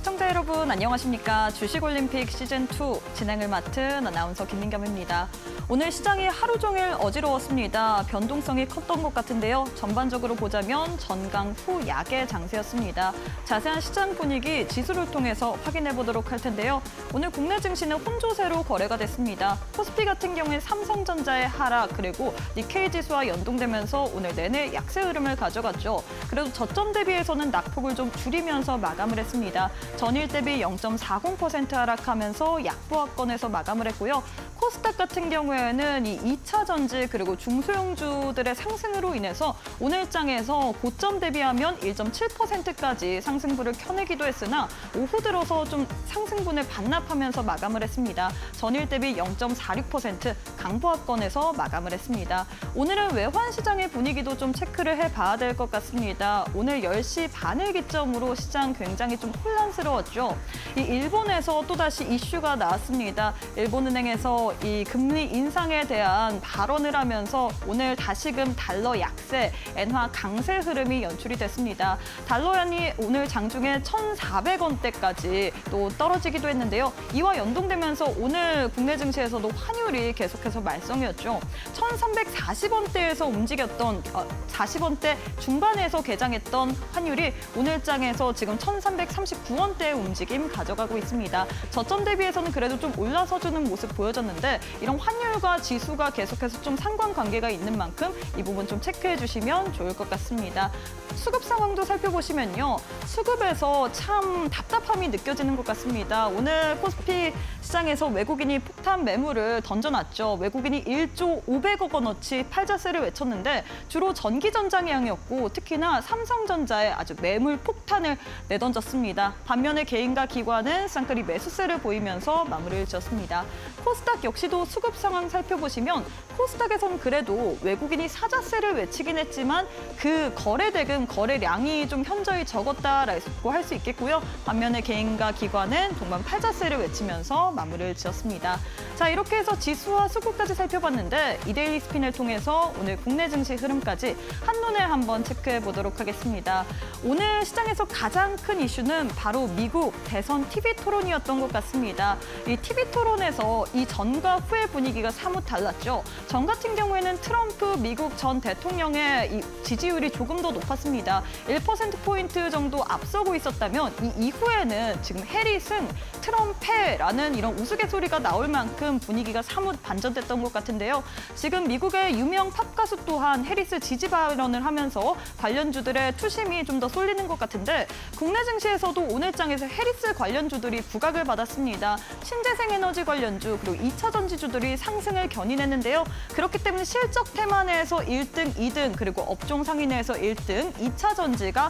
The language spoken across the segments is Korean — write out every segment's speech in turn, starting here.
시청자 여러분 안녕하십니까. 주식올림픽 시즌2 진행을 맡은 아나운서 김민겸입니다. 오늘 시장이 하루 종일 어지러웠습니다. 변동성이 컸던 것 같은데요. 전반적으로 보자면 전강 후 약의 장세였습니다. 자세한 시장 분위기 지수를 통해서 확인해 보도록 할 텐데요. 오늘 국내 증시는 혼조세로 거래가 됐습니다. 코스피 같은 경우에 삼성전자의 하락 그리고 니케이 지수와 연동되면서 오늘 내내 약세 흐름을 가져갔죠. 그래도 저점 대비해서는 낙폭을 좀 줄이면서 마감을 했습니다. 전일 대비 0.40% 하락하면서 약보합권에서 마감을 했고요. 코스닥 같은 경우에는 이 2차 전지 그리고 중소형주들의 상승으로 인해서 오늘 장에서 고점 대비하면 1.7%까지 상승분을 켜내기도 했으나 오후 들어서 좀 상승분을 반납하면서 마감을 했습니다. 전일 대비 0.46% 강보합권에서 마감을 했습니다. 오늘은 외환 시장의 분위기도 좀 체크를 해봐야 될 것 같습니다. 오늘 10시 반을 기점으로 시장 굉장히 좀 혼란스러웠죠. 이 일본에서 또다시 이슈가 나왔습니다. 일본은행에서 이 금리 인상에 대한 발언을 하면서 오늘 다시금 달러 약세, 엔화 강세 흐름이 연출이 됐습니다. 달러연이 오늘 장중에 1,400원대까지 또 떨어지기도 했는데요. 이와 연동되면서 오늘 국내 증시에서도 환율이 계속해서 말썽이었죠. 1,340원대에서 움직였던 40원대 중반에서 개장했던 환율이 오늘 장에서 지금 1,339원대의 움직임 가져가고 있습니다. 저점 대비해서는 그래도 좀 올라서 주는 모습 보여졌는데 이런 환율과 지수가 계속해서 좀 상관관계가 있는 만큼 이 부분 좀 체크해 주시면 좋을 것 같습니다. 수급 상황도 살펴보시면요. 수급에서 참 답답함이 느껴지는 것 같습니다. 오늘 코스피 시장에서 외국인이 폭탄 매물을 던져놨죠. 외국인이 1조 500억 원어치 팔자세를 외쳤는데 주로 전기전장향이었고 특히나 삼성전자에 아주 매물 폭탄을 내던졌습니다. 반면에 개인과 기관은 쌍끌이 매수세를 보이면서 마무리를 지었습니다. 코스닥 역시도 수급 상황 살펴보시면 코스닥에서는 그래도 외국인이 사자세를 외치긴 했지만 그 거래 대금, 거래량이 좀 현저히 적었다라고 할 수 있겠고요. 반면에 개인과 기관은 동반 팔자세를 외치면서 마무리를 지었습니다. 자, 이렇게 해서 지수와 수급까지 살펴봤는데 이데일리 스핀을 통해서 오늘 국내 증시 흐름까지 한눈에 한번 체크해 보도록 하겠습니다. 오늘 시장에서 가장 큰 이슈는 바로 미국 대선 TV 토론이었던 것 같습니다. 이 TV 토론에서 이 전과 후의 분위기가 사뭇 달랐죠. 전 같은 경우에는 트럼프 미국 전 대통령의 이 지지율이 조금 더 높았습니다. 1%포인트 정도 앞서고 있었다면 이 이후에는 지금 해리슨, 트럼프라는 이런 우스갯소리가 나올 만큼 분위기가 사뭇 반전됐던 것 같은데요. 지금 미국의 유명 팝 가수 또한 해리스 지지 발언을 하면서 관련주들의 투심이 좀 더 쏠리는 것 같은데 국내 증시에서도 오늘 장에서 해리스 관련주들이 부각을 받았습니다. 신재생 에너지 관련주 그리고 2차 전지주들이 상승을 견인했는데요. 그렇기 때문에 실적 테마 내에서 1등, 2등 그리고 업종 상위 내에서 1등, 2차 전지가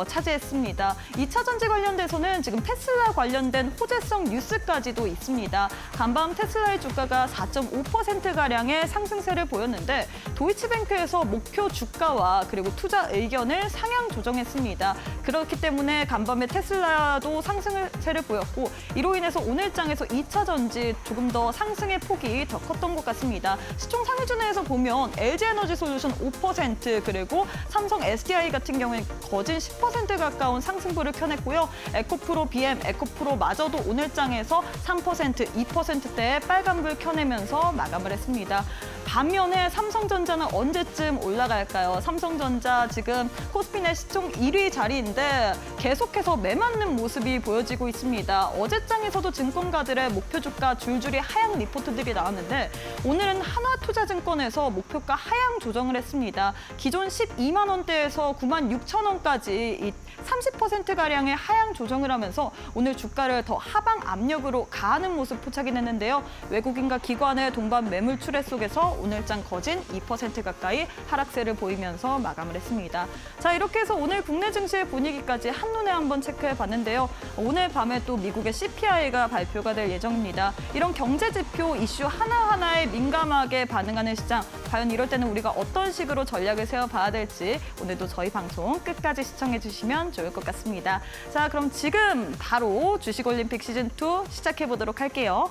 차지했습니다. 2차 전지 관련돼서는 지금 테슬라 관련된 호재성 뉴스까지도 있습니다. 간밤 테슬라의 주가가 4.5%가량의 상승세를 보였는데 도이치뱅크에서 목표 주가와 그리고 투자 의견을 상향 조정했습니다. 그렇기 때문에 간밤에 테슬라도 상승세를 보였고 이로 인해서 오늘 장에서 2차 전지 조금 더 상승의 폭이 더 컸던 것 같습니다. 시총 상위주 내에서 보면 LG에너지솔루션 5% 그리고 삼성 SDI 같은 경우에 거진 10% 가까운 상승폭을 켜냈고요. 에코프로, BM, 에코프로마저도 오늘 장에서 3%, 2%대의 빨간불 켜내면서 마감을 했습니다. 반면에 삼성전자는 언제쯤 올라갈까요? 삼성전자 지금 코스피넷 시총 1위 자리인데 계속해서 매맞는 모습이 보여지고 있습니다. 어제장에서도 증권가들의 목표 주가 줄줄이 하향 리포트들이 나왔는데 오늘은 하나투자증권에서 목표가 하향 조정을 했습니다. 기존 12만 원대에서 9만 6천 원까지 30%가량의 하향 조정을 하면서 오늘 주가를 더 하방 압력으로 가하는 모습 포착이 됐는데요. 외국인과 기관의 동반 매물 출회 속에서 오늘장 거진 2% 가까이 하락세를 보이면서 마감을 했습니다. 자, 이렇게 해서 오늘 국내 증시의 분위기까지 한눈에 한번 체크해 봤는데요. 오늘 밤에 또 미국의 CPI가 발표가 될 예정입니다. 이런 경제 지표 이슈 하나하나에 민감하게 반응하는 시장, 과연 이럴 때는 우리가 어떤 식으로 전략을 세워봐야 될지 오늘도 저희 방송 끝까지 시청해 주시면 좋을 것 같습니다. 자, 그럼 지금 바로 주식올림픽 시즌2 시작해 보도록 할게요.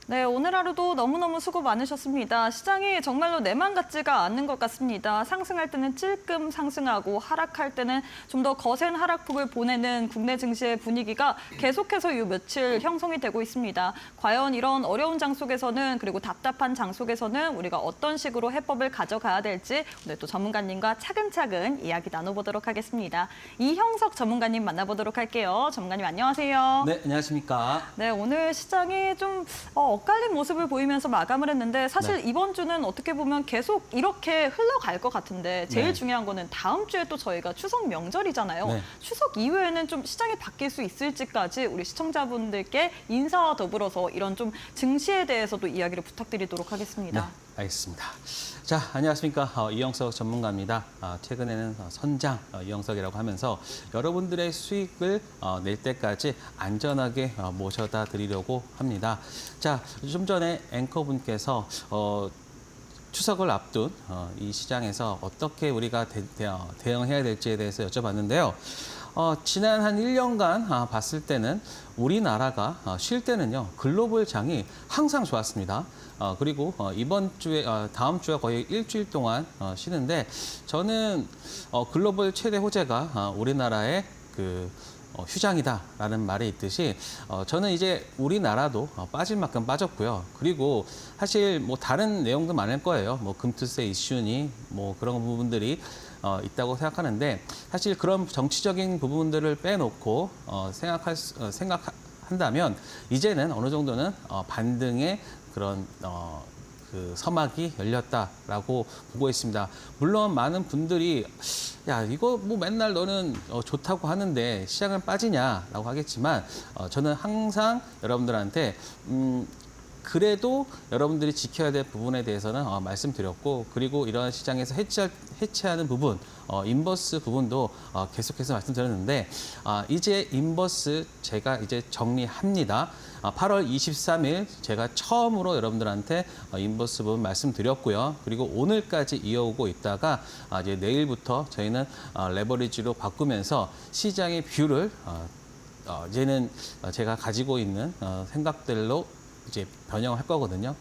네, 오늘 하루도 너무너무 수고 많으셨습니다. 시장이 정말로 내 맘 같지가 않는 것 같습니다. 상승할 때는 찔끔 상승하고 하락할 때는 좀 더 거센 하락폭을 보내는 국내 증시의 분위기가 계속해서 이 며칠 형성이 되고 있습니다. 과연 이런 어려운 장 속에서는 그리고 답답한 장 속에서는 우리가 어떤 식으로 해법을 가져가야 될지 오늘 또 전문가님과 차근차근 이야기 나눠보도록 하겠습니다. 이형석 전문가님 만나보도록 할게요. 전문가님 안녕하세요. 네, 안녕하십니까. 네, 오늘 시장이 좀 엇갈린 모습을 보이면서 마감을 했는데 사실 네. 이번 주는 어떻게 보면 계속 이렇게 흘러갈 것 같은데 제일 네. 중요한 거는 다음 주에 또 저희가 추석 명절이잖아요. 네. 추석 이후에는 좀 시장이 바뀔 수 있을지까지 우리 시청자분들께 인사와 더불어서 이런 좀 증시에 대해서도 이야기를 부탁드리도록 하겠습니다. 네, 알겠습니다. 자, 안녕하십니까. 이형석 전문가입니다. 최근에는 선장 이형석이라고 하면서 여러분들의 수익을 낼 때까지 안전하게 모셔다 드리려고 합니다. 자, 좀 전에 앵커분께서 추석을 앞둔 이 시장에서 어떻게 우리가 대응해야 될지에 대해서 여쭤봤는데요. 지난 한 1년간 봤을 때는 우리나라가 쉴 때는요, 글로벌 장이 항상 좋았습니다. 그리고 이번 주에, 다음 주에 거의 일주일 동안 쉬는데 저는 글로벌 최대 호재가 우리나라의 휴장이다라는 말이 있듯이 저는 이제 우리나라도 빠질 만큼 빠졌고요. 그리고 사실 뭐 다른 내용도 많을 거예요. 뭐 금투세 이슈니 뭐 그런 부분들이 있다고 생각하는데 사실 그런 정치적인 부분들을 빼놓고 생각한다면 이제는 어느 정도는 반등의 그런 서막이 열렸다라고 보고 있습니다. 물론 많은 분들이 야, 이거 뭐 맨날 너는 좋다고 하는데 시장은 빠지냐라고 하겠지만 저는 항상 여러분들한테 그래도 여러분들이 지켜야 될 부분에 대해서는 말씀드렸고, 그리고 이러한 시장에서 해체하는 부분, 인버스 부분도 계속해서 말씀드렸는데 이제 인버스 제가 이제 정리합니다. 8월 23일 제가 처음으로 여러분들한테 인버스 부분 말씀드렸고요. 그리고 오늘까지 이어오고 있다가 이제 내일부터 저희는 레버리지로 바꾸면서 시장의 뷰를 이제는 제가 가지고 있는 생각들로 이제 변형을 할 거거든요.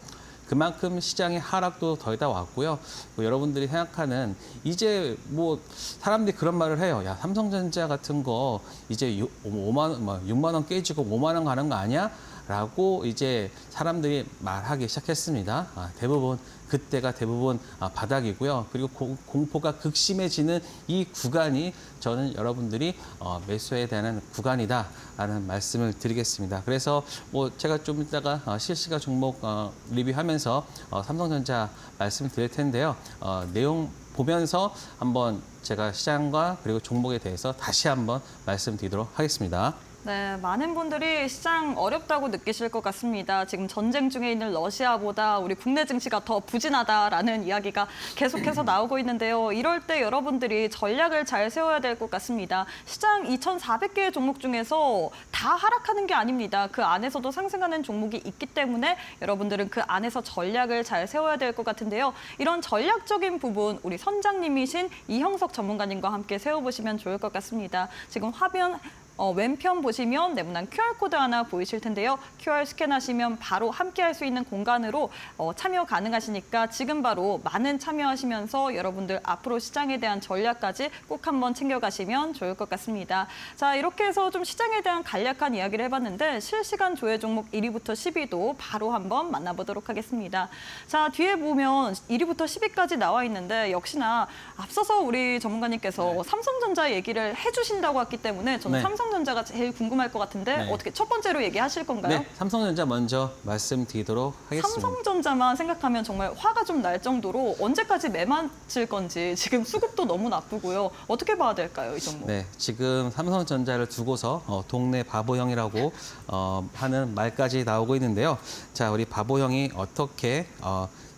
그만큼 시장의 하락도 더 이상 왔고요. 뭐 여러분들이 생각하는 이제 뭐 사람들이 그런 말을 해요. 야, 삼성전자 같은 거 이제 6만 원 깨지고 5만 원 가는 거 아니야? 라고 이제 사람들이 말하기 시작했습니다. 대부분 그때가 대부분 바닥이고요. 그리고 공포가 극심해지는 이 구간이 저는 여러분들이 매수해야 되는 구간이다라는 말씀을 드리겠습니다. 그래서 뭐 제가 좀 이따가 실시간 종목 리뷰하면서 삼성전자 말씀드릴 텐데요. 내용 보면서 한번 제가 시장과 그리고 종목에 대해서 다시 한번 말씀드리도록 하겠습니다. 네, 많은 분들이 시장 어렵다고 느끼실 것 같습니다. 지금 전쟁 중에 있는 러시아보다 우리 국내 증시가 더 부진하다라는 이야기가 계속해서 나오고 있는데요. 이럴 때 여러분들이 전략을 잘 세워야 될 것 같습니다. 시장 2,400개의 종목 중에서 다 하락하는 게 아닙니다. 그 안에서도 상승하는 종목이 있기 때문에 여러분들은 그 안에서 전략을 잘 세워야 될 것 같은데요. 이런 전략적인 부분 우리 선장님이신 이형석 전문가님과 함께 세워보시면 좋을 것 같습니다. 지금 화면 왼편 보시면 네모난 QR코드 하나 보이실 텐데요. QR 스캔하시면 바로 함께할 수 있는 공간으로 참여 가능하시니까 지금 바로 많은 참여하시면서 여러분들 앞으로 시장에 대한 전략까지 꼭 한번 챙겨가시면 좋을 것 같습니다. 자, 이렇게 해서 좀 시장에 대한 간략한 이야기를 해봤는데 실시간 조회 종목 1위부터 10위도 바로 한번 만나보도록 하겠습니다. 자, 뒤에 보면 1위부터 10위까지 나와 있는데 역시나 앞서서 우리 전문가님께서 삼성전자 얘기를 해주신다고 했기 때문에 저는 삼성전자가 제일 궁금할 것 같은데 어떻게 첫 번째로 얘기하실 건가요? 네, 삼성전자 먼저 말씀드리도록 하겠습니다. 삼성전자만 생각하면 정말 화가 좀 날 정도로 언제까지 매맞을 건지 지금 수급도 너무 나쁘고요. 어떻게 봐야 될까요, 이 종목? 네, 지금 삼성전자를 두고서 동네 바보형이라고 하는 말까지 나오고 있는데요. 자, 우리 바보형이 어떻게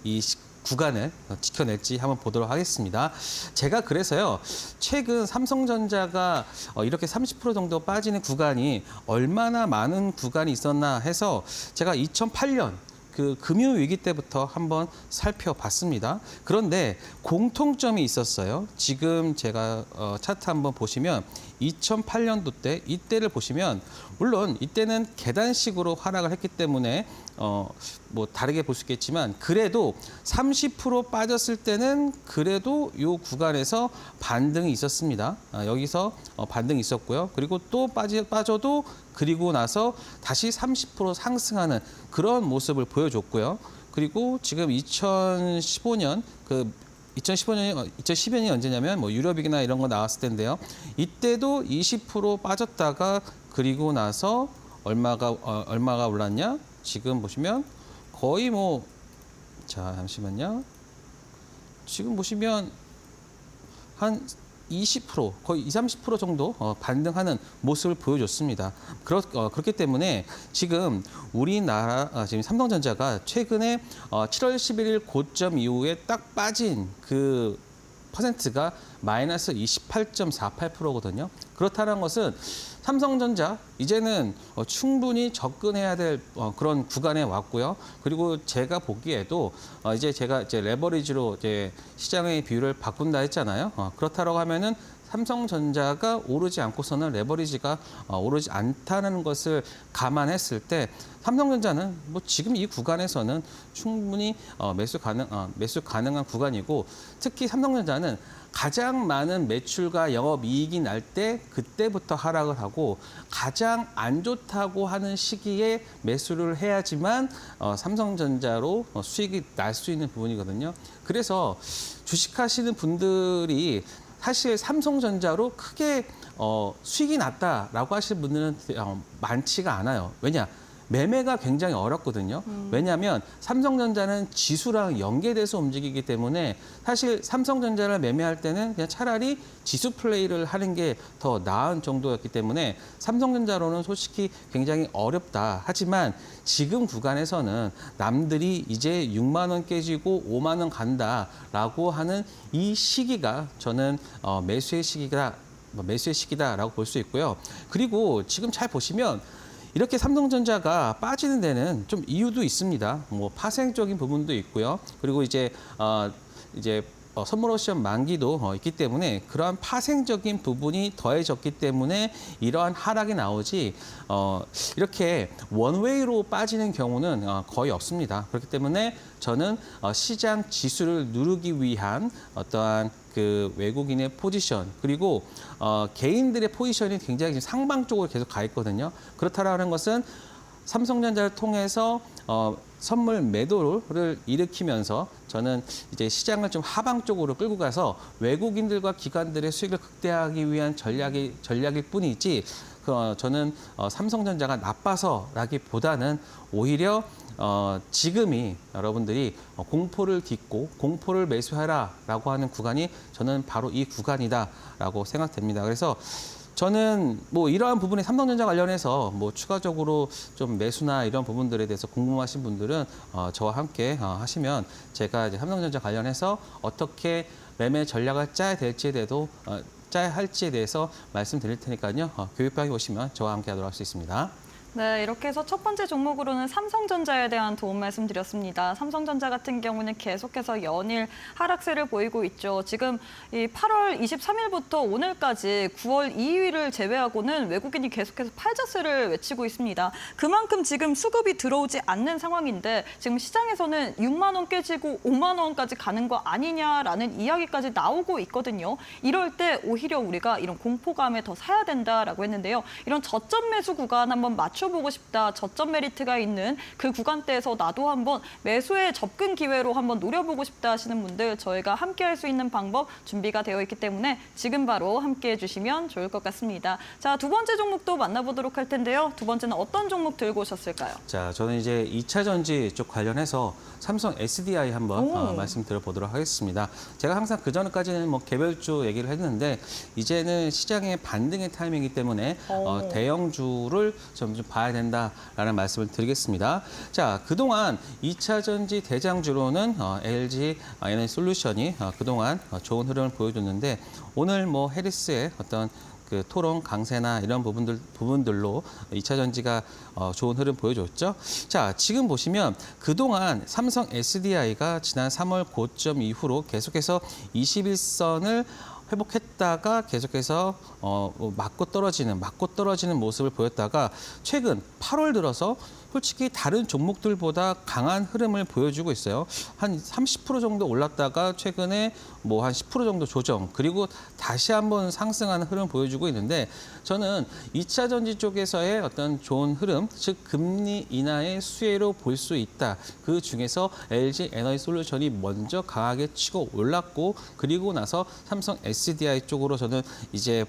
이 구간을 지켜낼지 한번 보도록 하겠습니다. 제가 그래서요, 최근 삼성전자가 이렇게 30% 정도 빠지는 구간이 얼마나 많은 구간이 있었나 해서 제가 2008년 그 금융 위기 때부터 한번 살펴봤습니다. 그런데 공통점이 있었어요. 지금 제가 차트 한번 보시면 2008년도 때 이때를 보시면 물론 이때는 계단식으로 하락을 했기 때문에 뭐 다르게 볼 수 있겠지만 그래도 30% 빠졌을 때는 그래도 이 구간에서 반등이 있었습니다. 여기서 반등이 있었고요. 그리고 또 빠져도 그리고 나서 다시 30% 상승하는 그런 모습을 보여줬고요. 그리고 지금 2015년이 2010년이 언제냐면 뭐 유럽이나 이런 거 나왔을 텐데요. 이때도 20% 빠졌다가 그리고 나서 얼마가 올랐냐? 지금 보시면 거의 자, 잠시만요. 지금 보시면 한 20%, 거의 20, 30% 정도 반등하는 모습을 보여줬습니다. 그렇기 때문에 지금 우리나라, 지금 삼성전자가 최근에 7월 11일 고점 이후에 딱 빠진 그 퍼센트가 마이너스 28.48%거든요. 그렇다는 것은 삼성전자 이제는 충분히 접근해야 될 그런 구간에 왔고요. 그리고 제가 보기에도 제가 레버리지로 시장의 비율을 바꾼다 했잖아요. 그렇다고 하면은 삼성전자가 오르지 않고서는 레버리지가 오르지 않다는 것을 감안했을 때 삼성전자는 뭐 지금 이 구간에서는 충분히 매수 가능한 구간이고 특히 삼성전자는 가장 많은 매출과 영업이익이 날 때 그때부터 하락을 하고 가장 안 좋다고 하는 시기에 매수를 해야지만 삼성전자로 수익이 날 수 있는 부분이거든요. 그래서 주식하시는 분들이 사실 삼성전자로 크게 수익이 났다라고 하시는 분들은 많지가 않아요. 왜냐? 매매가 굉장히 어렵거든요. 왜냐하면 삼성전자는 지수랑 연계돼서 움직이기 때문에 사실 삼성전자를 매매할 때는 그냥 차라리 지수 플레이를 하는 게 더 나은 정도였기 때문에 삼성전자로는 솔직히 굉장히 어렵다. 하지만 지금 구간에서는 남들이 이제 6만 원 깨지고 5만 원 간다라고 하는 이 시기가 저는 매수의 시기다라고 볼 수 있고요. 그리고 지금 잘 보시면 이렇게 삼성전자가 빠지는 데는 좀 이유도 있습니다. 뭐 파생적인 부분도 있고요. 그리고 선물 옵션 만기도 있기 때문에 그러한 파생적인 부분이 더해졌기 때문에 이러한 하락이 나오지 이렇게 원웨이로 빠지는 경우는 거의 없습니다. 그렇기 때문에 저는 시장 지수를 누르기 위한 어떠한 그 외국인의 포지션 그리고 개인들의 포지션이 굉장히 상방 쪽으로 계속 가 있거든요. 그렇다라는 것은 삼성전자를 통해서 선물 매도를 일으키면서 저는 이제 시장을 좀 하방 쪽으로 끌고 가서 외국인들과 기관들의 수익을 극대화하기 위한 전략일 뿐이지 저는 삼성전자가 나빠서라기보다는 오히려 지금이 여러분들이 공포를 딛고 공포를 매수하라라고 하는 구간이 저는 바로 이 구간이다라고 생각됩니다. 그래서 저는 뭐 이러한 부분에 삼성전자 관련해서 뭐 추가적으로 좀 매수나 이런 부분들에 대해서 궁금하신 분들은 저와 함께 하시면 제가 이제 삼성전자 관련해서 어떻게 매매 전략을 짜야 할지에 대해서 말씀드릴 테니까요. 교육방에 오시면 저와 함께 하도록 할 수 있습니다. 네, 이렇게 해서 첫 번째 종목으로는 삼성전자에 대한 도움 말씀드렸습니다. 삼성전자 같은 경우는 계속해서 연일 하락세를 보이고 있죠. 지금 이 8월 23일부터 오늘까지 9월 2일을 제외하고는 외국인이 계속해서 팔자세를 외치고 있습니다. 그만큼 지금 수급이 들어오지 않는 상황인데 지금 시장에서는 6만 원 깨지고 5만 원까지 가는 거 아니냐라는 이야기까지 나오고 있거든요. 이럴 때 오히려 우리가 이런 공포감에 더 사야 된다라고 했는데요. 이런 저점 매수 구간 한번 보고 싶다. 저점 메리트가 있는 그 구간대에서 나도 한번 매수의 접근 기회로 한번 노려보고 싶다 하시는 분들 저희가 함께 할 수 있는 방법 준비가 되어 있기 때문에 지금 바로 함께 해주시면 좋을 것 같습니다. 자, 두 번째 종목도 만나보도록 할 텐데요. 두 번째는 어떤 종목 들고 오셨을까요? 자, 저는 이제 2차 전지 쪽 관련해서 삼성 SDI 한번 말씀드려보도록 하겠습니다. 제가 항상 그전까지는 뭐 개별주 얘기를 했는데 이제는 시장의 반등의 타이밍이기 때문에 대형주를 좀 봐야 된다라는 말씀을 드리겠습니다. 자, 그동안 2차 전지 대장주로는 LG 에너지솔루션이 그동안 좋은 흐름을 보여줬는데 오늘 뭐 해리스의 어떤 그 토론 강세나 이런 부분들로 2차 전지가 좋은 흐름 보여줬죠. 자, 지금 보시면 그동안 삼성 SDI가 지난 3월 고점 이후로 계속해서 21선을 회복했다가 계속해서 맞고 떨어지는 모습을 보였다가 최근 8월 들어서 솔직히 다른 종목들보다 강한 흐름을 보여주고 있어요. 한 30% 정도 올랐다가 최근에 뭐 한 10% 정도 조정, 그리고 다시 한번 상승하는 흐름을 보여주고 있는데 저는 2차 전지 쪽에서의 어떤 좋은 흐름, 즉 금리 인하의 수혜로 볼 수 있다. 그 중에서 LG 에너지솔루션이 먼저 강하게 치고 올랐고 그리고 나서 삼성 SDI 쪽으로 저는 이제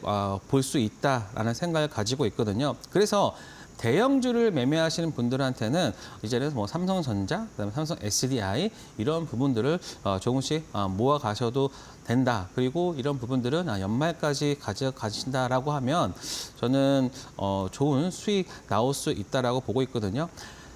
볼 수 있다라는 생각을 가지고 있거든요. 그래서 대형주를 매매하시는 분들한테는 이제는 뭐 삼성전자, 그다음에 삼성 SDI 이런 부분들을 조금씩 모아 가셔도 된다. 그리고 이런 부분들은 연말까지 가져가신다라고 하면 저는 좋은 수익 나올 수 있다라고 보고 있거든요.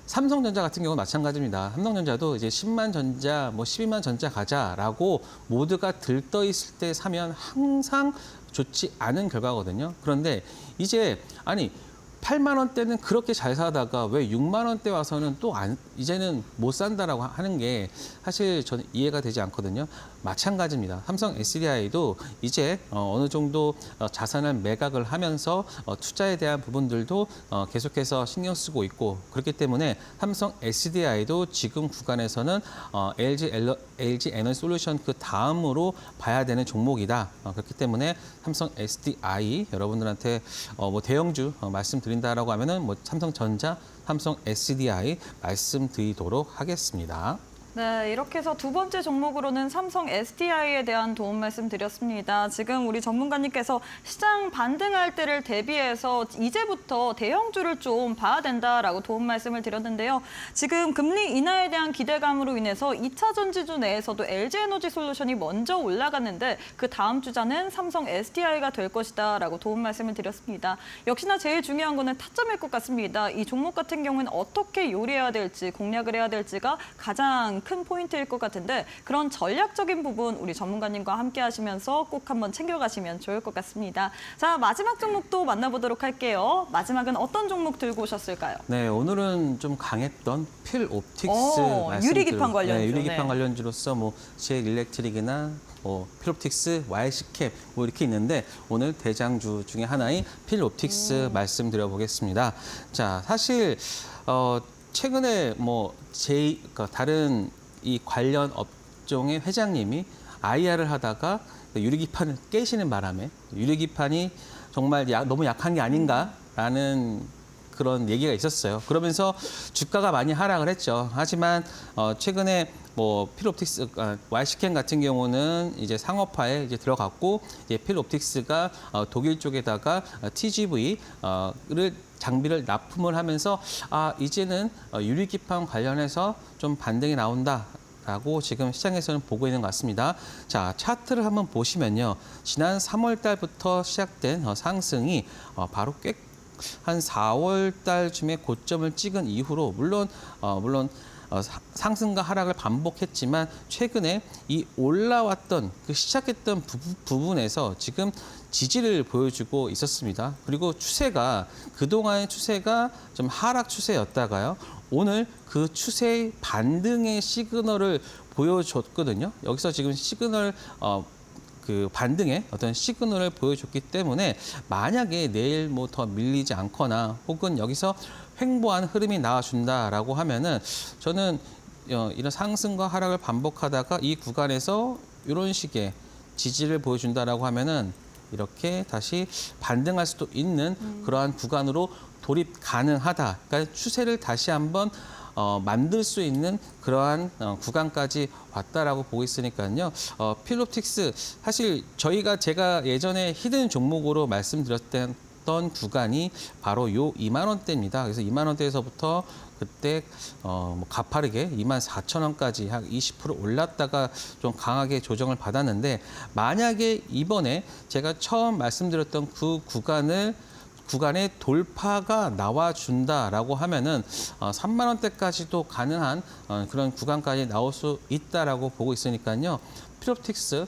삼성전자 같은 경우는 마찬가지입니다. 삼성전자도 이제 10만 전자, 뭐 12만 전자 가자라고 모두가 들떠 있을 때 사면 항상 좋지 않은 결과거든요. 그런데 이제 8만 원대는 그렇게 잘 사다가 왜 6만 원대 와서는 또 이제는 못 산다라고 하는 게 사실 저는 이해가 되지 않거든요. 마찬가지입니다. 삼성 SDI도 이제 어느 정도 자산을 매각을 하면서 투자에 대한 부분들도 계속해서 신경 쓰고 있고 그렇기 때문에 삼성 SDI도 지금 구간에서는 LG 에너지솔루션 그 다음으로 봐야 되는 종목이다. 그렇기 때문에 삼성 SDI 여러분들한테 뭐 대형주 말씀드린다라고 하면은 뭐 삼성전자, 삼성 SDI 말씀드리도록 하겠습니다. 네, 이렇게 해서 두 번째 종목으로는 삼성 SDI에 대한 도움 말씀드렸습니다. 지금 우리 전문가님께서 시장 반등할 때를 대비해서 이제부터 대형주를 좀 봐야 된다라고 도움 말씀을 드렸는데요. 지금 금리 인하에 대한 기대감으로 인해서 2차 전지주 내에서도 LG에너지솔루션이 먼저 올라갔는데 그 다음 주자는 삼성 SDI가 될 것이다라고 도움 말씀을 드렸습니다. 역시나 제일 중요한 거는 타점일 것 같습니다. 이 종목 같은 경우는 어떻게 요리해야 될지, 공략을 해야 될지가 가장 큰 포인트일 것 같은데 그런 전략적인 부분 우리 전문가님과 함께 하시면서 꼭 한번 챙겨가시면 좋을 것 같습니다. 자, 마지막 종목도 만나보도록 할게요. 마지막은 어떤 종목 들고 오셨을까요? 네, 오늘은 좀 강했던 필옵틱스 유리기판 관련주. 네, 유리기판 관련주로서 뭐 제일일렉트릭이나 필옵틱스, YC캡 뭐 이렇게 있는데 오늘 대장주 중에 하나인 필옵틱스 말씀드려 보겠습니다. 자, 사실 최근에 뭐 그러니까 다른 이 관련 업종의 회장님이 IR을 하다가 유리기판을 깨시는 바람에 유리기판이 정말 너무 약한 게 아닌가라는 그런 얘기가 있었어요. 그러면서 주가가 많이 하락을 했죠. 하지만 최근에 뭐 필옵틱스, YC캠 같은 경우는 이제 상업화에 이제 들어갔고 이제 필옵틱스가 독일 쪽에다가 TGV를 장비를 납품을 하면서 이제는 유리기판 관련해서 좀 반등이 나온다라고 지금 시장에서는 보고 있는 것 같습니다. 자, 차트를 한번 보시면요. 지난 3월 달부터 시작된 상승이 바로 꽤 한 4월 달쯤에 고점을 찍은 이후로 물론 상승과 하락을 반복했지만 최근에 이 올라왔던 그 시작했던 부분에서 지금 지지를 보여주고 있었습니다. 그리고 추세가 그동안의 추세가 좀 하락 추세였다가요. 오늘 그 추세의 반등의 시그널을 보여줬거든요. 여기서 지금 시그널 그 반등의 어떤 시그널을 보여줬기 때문에 만약에 내일 뭐 더 밀리지 않거나 혹은 여기서 횡보한 흐름이 나와준다라고 하면은 저는 이런 상승과 하락을 반복하다가 이 구간에서 이런 식의 지지를 보여준다라고 하면은 이렇게 다시 반등할 수도 있는 그러한 구간으로 돌입 가능하다. 그러니까 추세를 다시 한번 만들 수 있는 그러한 구간까지 왔다라고 보고 있으니까요. 필옵틱스 사실 제가 예전에 히든 종목으로 말씀드렸던 구간이 바로 요 2만 원대입니다. 그래서 2만 원대에서부터 그때 뭐 가파르게 24,000원까지 한 20% 올랐다가 좀 강하게 조정을 받았는데 만약에 이번에 제가 처음 말씀드렸던 그 구간의 돌파가 나와준다라고 하면은 3만 원대까지도 가능한 그런 구간까지 나올 수 있다라고 보고 있으니까요. 필옵틱스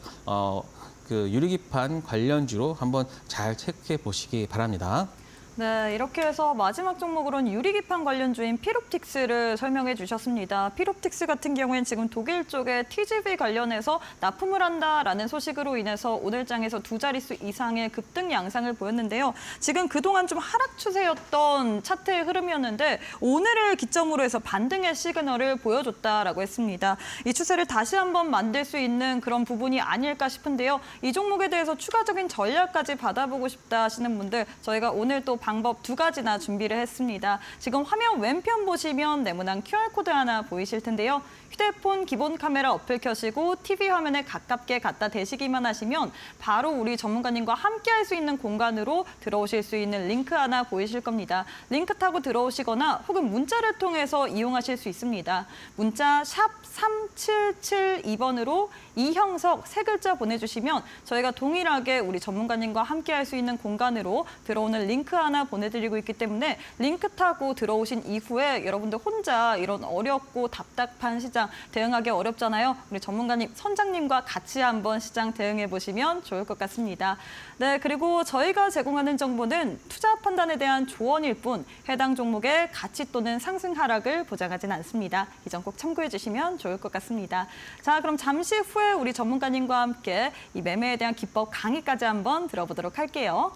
그 유리기판 관련주로 한번 잘 체크해 보시기 바랍니다. 네, 이렇게 해서 마지막 종목으로는 유리기판 관련주인 필옵틱스를 설명해 주셨습니다. 필옵틱스 같은 경우에는 지금 독일 쪽에 TGV 관련해서 납품을 한다라는 소식으로 인해서 오늘 장에서 두 자릿수 이상의 급등 양상을 보였는데요. 지금 그동안 좀 하락 추세였던 차트의 흐름이었는데 오늘을 기점으로 해서 반등의 시그널을 보여줬다라고 했습니다. 이 추세를 다시 한번 만들 수 있는 그런 부분이 아닐까 싶은데요. 이 종목에 대해서 추가적인 전략까지 받아보고 싶다 하시는 분들 저희가 오늘 또 방법 두 가지나 준비를 했습니다. 지금 화면 왼편 보시면 네모난 QR코드 하나 보이실 텐데요. 휴대폰 기본 카메라 어플 켜시고 TV 화면에 가깝게 갖다 대시기만 하시면 바로 우리 전문가님과 함께 할 수 있는 공간으로 들어오실 수 있는 링크 하나 보이실 겁니다. 링크 타고 들어오시거나 혹은 문자를 통해서 이용하실 수 있습니다. 문자 샵 3772번으로 이형석 세 글자 보내주시면 저희가 동일하게 우리 전문가님과 함께 할 수 있는 공간으로 들어오는 링크 하나 보내드리고 있기 때문에 링크 타고 들어오신 이후에 여러분들 혼자 이런 어렵고 답답한 시장 대응하기 어렵잖아요. 우리 전문가님, 선장님과 같이 한번 시장 대응해 보시면 좋을 것 같습니다. 네, 그리고 저희가 제공하는 정보는 투자 판단에 대한 조언일 뿐 해당 종목의 가치 또는 상승 하락을 보장하진 않습니다. 이 점 꼭 참고해 주시면 좋을 것 같습니다. 자, 그럼 잠시 후에 우리 전문가님과 함께 이 매매에 대한 기법 강의까지 한번 들어보도록 할게요.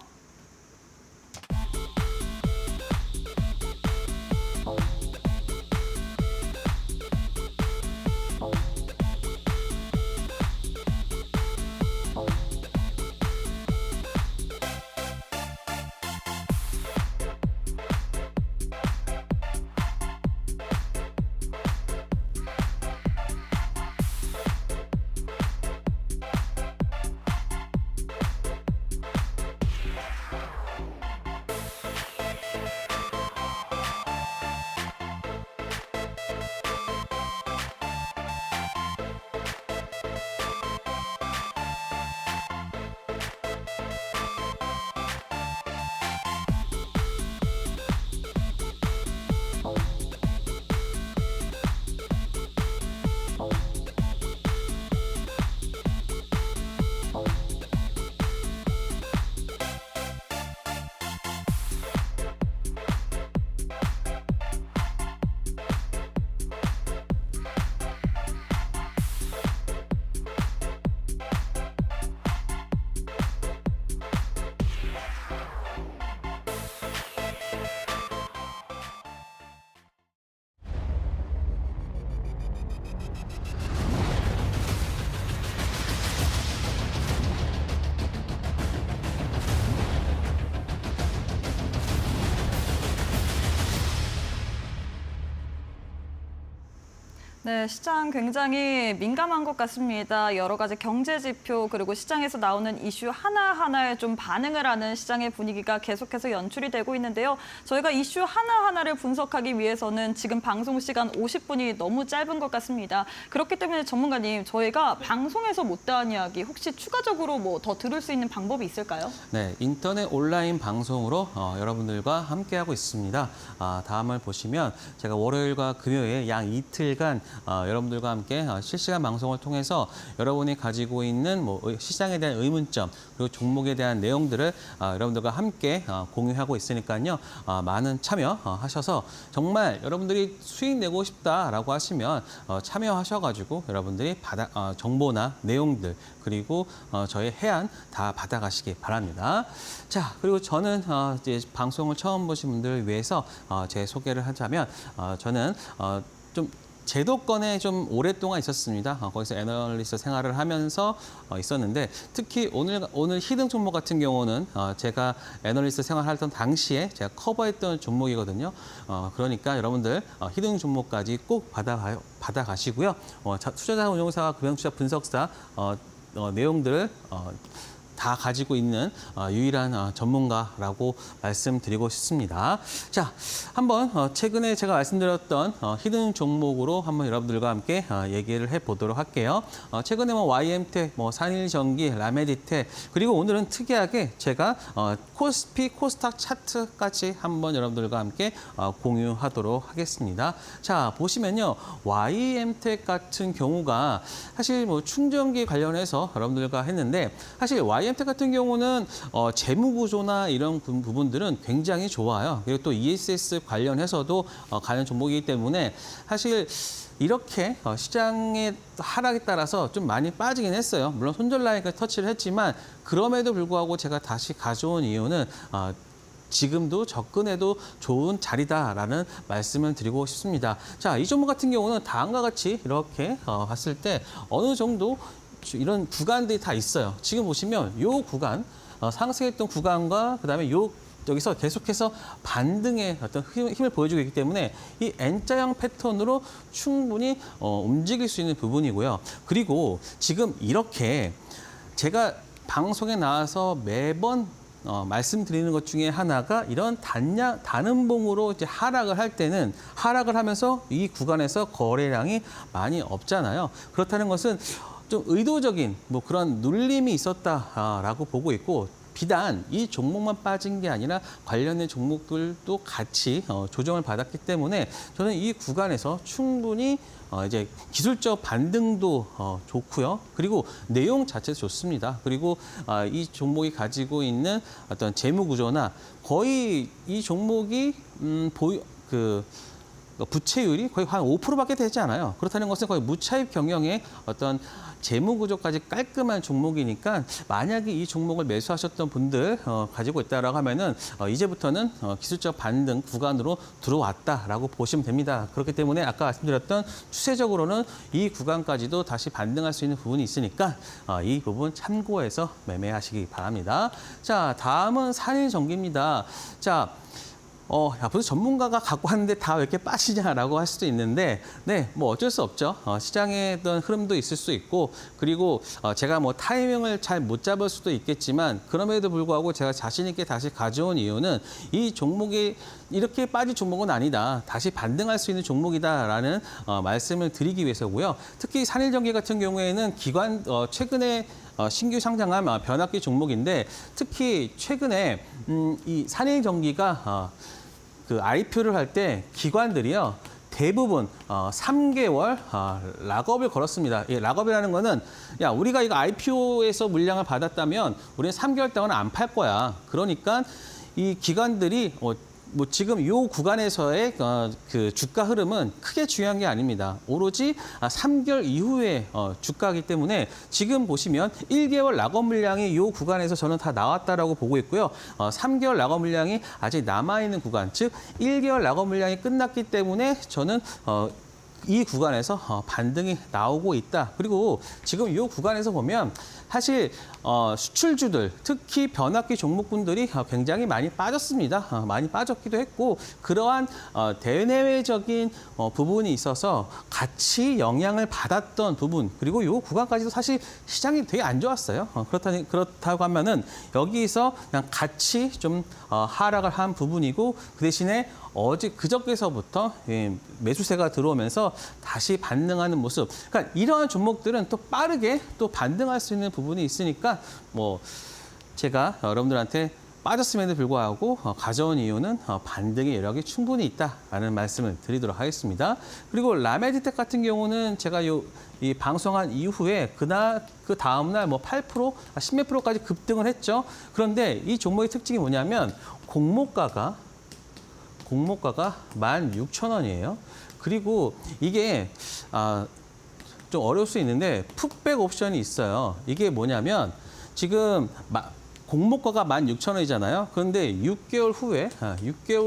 네, 시장 굉장히 민감한 것 같습니다. 여러 가지 경제 지표 그리고 시장에서 나오는 이슈 하나하나에 좀 반응을 하는 시장의 분위기가 계속해서 연출이 되고 있는데요. 저희가 이슈 하나하나를 분석하기 위해서는 지금 방송 시간 50분이 너무 짧은 것 같습니다. 그렇기 때문에 전문가님, 저희가 방송에서 못다한 이야기 혹시 추가적으로 뭐 더 들을 수 있는 방법이 있을까요? 네, 인터넷 온라인 방송으로 여러분들과 함께하고 있습니다. 다음을 보시면 제가 월요일과 금요일 양 이틀간 여러분들과 함께 실시간 방송을 통해서 여러분이 가지고 있는 뭐 시장에 대한 의문점 그리고 종목에 대한 내용들을 여러분들과 함께 공유하고 있으니까요. 많은 참여하셔서 정말 여러분들이 수익 내고 싶다라고 하시면 참여하셔가지고 여러분들이 정보나 내용들 그리고 저희 해안 다 받아가시기 바랍니다. 자, 그리고 저는 이제 방송을 처음 보신 분들을 위해서 제 소개를 하자면 저는 좀 제도권에 좀 오랫동안 있었습니다. 거기서 애널리스트 생활을 하면서 있었는데 특히 오늘 히든 종목 같은 경우는 제가 애널리스트 생활하던 당시에 제가 커버했던 종목이거든요. 그러니까 여러분들 히든 종목까지 꼭 받아가시고요. 투자자운용사, 금융투자 분석사 내용들을 다 가지고 있는 유일한 전문가라고 말씀드리고 싶습니다. 자, 한번 최근에 제가 말씀드렸던 히든 종목으로 한번 여러분들과 함께 얘기를 해보도록 할게요. 최근에 YM텍, 산일전기, 라메디텍, 그리고 오늘은 특이하게 제가 코스피, 코스닥 차트까지 한번 여러분들과 함께 공유하도록 하겠습니다. 자, 보시면요. YM텍 같은 경우가 사실 충전기 관련해서 여러분들과 했는데 사실 YM텍 같은 경우는 재무 구조나 이런 부분들은 굉장히 좋아요. 그리고 또 ESS 관련해서도 가는 종목이기 때문에 사실 이렇게 시장의 하락에 따라서 좀 많이 빠지긴 했어요. 물론 손절 라인까지 터치를 했지만 그럼에도 불구하고 제가 다시 가져온 이유는 지금도 접근해도 좋은 자리다라는 말씀을 드리고 싶습니다. 자, 이 종목 같은 경우는 다음과 같이 이렇게 봤을 때 어느 정도 이런 구간들이 다 있어요. 지금 보시면 이 구간, 상승했던 구간과 그다음에 여기서 계속해서 반등의 어떤 힘을 보여주고 있기 때문에 이 N자형 패턴으로 충분히 움직일 수 있는 부분이고요. 그리고 지금 이렇게 제가 방송에 나와서 매번 말씀드리는 것 중에 하나가 이런 단음봉으로 이제 하락을 할 때는 하락을 하면서 이 구간에서 거래량이 많이 없잖아요. 그렇다는 것은 좀 의도적인 그런 눌림이 있었다라고 보고 있고 비단 이 종목만 빠진 게 아니라 관련된 종목들도 같이 조정을 받았기 때문에 저는 이 구간에서 충분히 이제 기술적 반등도 좋고요. 그리고 내용 자체도 좋습니다. 그리고 이 종목이 가지고 있는 어떤 재무 구조나 거의 이 종목이 부채율이 거의 한 5%밖에 되지 않아요. 그렇다는 것은 거의 무차입 경영의 어떤 재무 구조까지 깔끔한 종목이니까 만약에 이 종목을 매수하셨던 분들 가지고 있다라고 하면은 이제부터는 기술적 반등 구간으로 들어왔다라고 보시면 됩니다. 그렇기 때문에 아까 말씀드렸던 추세적으로는 이 구간까지도 다시 반등할 수 있는 부분이 있으니까 이 부분 참고해서 매매하시기 바랍니다. 자, 다음은 산일전기입니다. 자. 벌써 전문가가 갖고 왔는데 다 왜 이렇게 빠지냐라고 할 수도 있는데, 네, 어쩔 수 없죠. 시장의 어떤 흐름도 있을 수 있고, 그리고 제가 타이밍을 잘 못 잡을 수도 있겠지만, 그럼에도 불구하고 제가 자신 있게 다시 가져온 이유는 이 종목이 이렇게 빠질 종목은 아니다. 다시 반등할 수 있는 종목이다라는 말씀을 드리기 위해서고요. 특히 산일전기 같은 경우에는 최근에 신규 상장한 변압기 종목인데 특히 최근에 이 산일전기가 IPO를 할 때 기관들이요. 대부분 3개월 락업을 걸었습니다. 이 락업이라는 거는 우리가 이거 IPO에서 물량을 받았다면 우리는 3개월 동안 안 팔 거야. 그러니까 이 기관들이 지금 이 구간에서의 그 주가 흐름은 크게 중요한 게 아닙니다. 오로지 3개월 이후의 주가이기 때문에 지금 보시면 1개월 락업 물량이 이 구간에서 저는 다 나왔다라고 보고 있고요. 3개월 락업 물량이 아직 남아있는 구간, 즉 1개월 락업 물량이 끝났기 때문에 저는 이 구간에서 반등이 나오고 있다. 그리고 지금 이 구간에서 보면 사실 수출주들, 특히 변압기 종목군들이 굉장히 많이 빠졌습니다. 많이 빠졌기도 했고 그러한 대내외적인 부분이 있어서 같이 영향을 받았던 부분, 그리고 이 구간까지도 사실 시장이 되게 안 좋았어요. 그렇다고 하면은 여기서 그냥 같이 좀 하락을 한 부분이고 그 대신에 그저께서부터 매수세가 들어오면서 다시 반등하는 모습. 그러니까 이러한 종목들은 또 빠르게 또 반등할 수 있는 부분이 있으니까 제가 여러분들한테 빠졌음에도 불구하고 가져온 이유는 반등의 여력이 충분히 있다라는 말씀을 드리도록 하겠습니다. 그리고 라메디텍 같은 경우는 제가 이 방송한 이후에 그 다음날 8%, 10몇 프로까지 급등을 했죠. 그런데 이 종목의 특징이 뭐냐면 공모가가 16,000원이에요. 그리고 이게 좀 어려울 수 있는데 풋백 옵션이 있어요. 이게 뭐냐면 지금 공모가가 16,000원이잖아요. 그런데 6개월